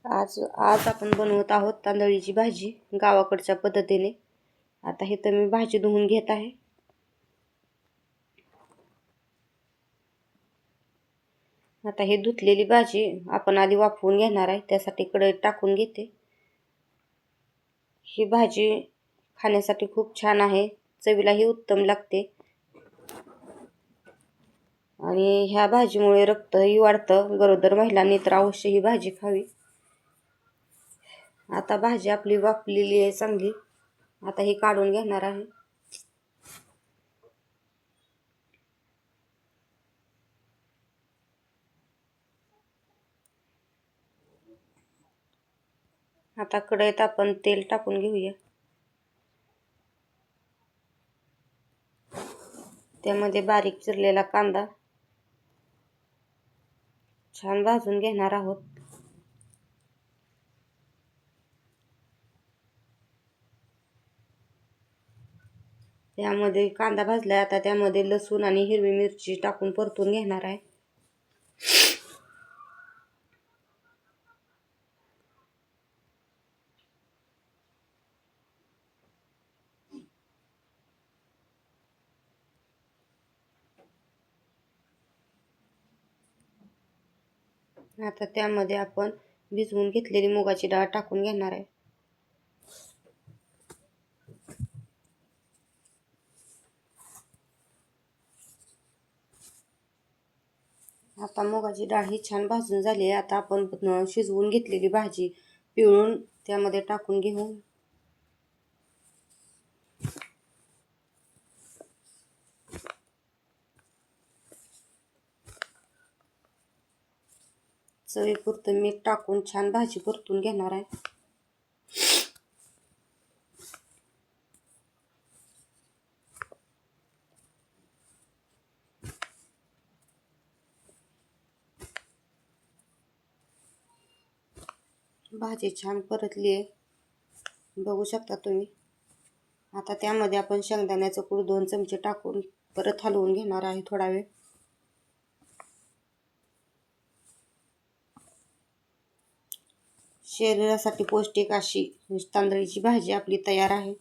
आज आज आपण बनवत आहोत तांदळीची भाजी गावाकडच्या पद्धतीने। आता हे तर मी भाजी धुवून घेत आहे। आता हे धुतलेली भाजी आपण आधी वाफवून घेणार आहे, त्यासाठी कढईत टाकून घेते। ही भाजी खाण्यासाठी खूप छान आहे, चवीलाही उत्तम लागते आणि ह्या भाजीमुळे रक्तही वाढतं। गरोदर महिलांनी तर अवश्य ही भाजी खावी। आता भाजी आपली वाफलेली आहे चांगली, आता ही काढून घेणार आहे। आता कढईत आपण तेल टाकून घेऊया। त्यामध्ये बारीक चिरलेला कांदा छान भाजून घेणार आहोत। त्यामध्ये कांदा भाजलाय, आता त्यामध्ये लसूण आणि हिरवी मिरची टाकून परतून घेणार आहे। आता त्यामध्ये आपण भिजवून घेतलेली मुगाची डाळ टाकून घेणार आहे। आता मुगाची डाळ ही छान भाजून झाली आहे। आता आपण शिजवून घेतलेली भाजी पिळून त्यामध्ये टाकून घेऊ। चवीपुरतं मीठ टाकून छान भाजी परतून घेणार आहे। भाजी छान परतली आहे, बघू शकता तुम्ही। आता त्यामध्ये आपण शेंगदाण्याचं कूट 2 चमचे टाकून परत हलवून घेणार आहे थोडा वेळ। शरीरासाठी पौष्टिक अशी तांदळीची भाजी आपली तयार आहे।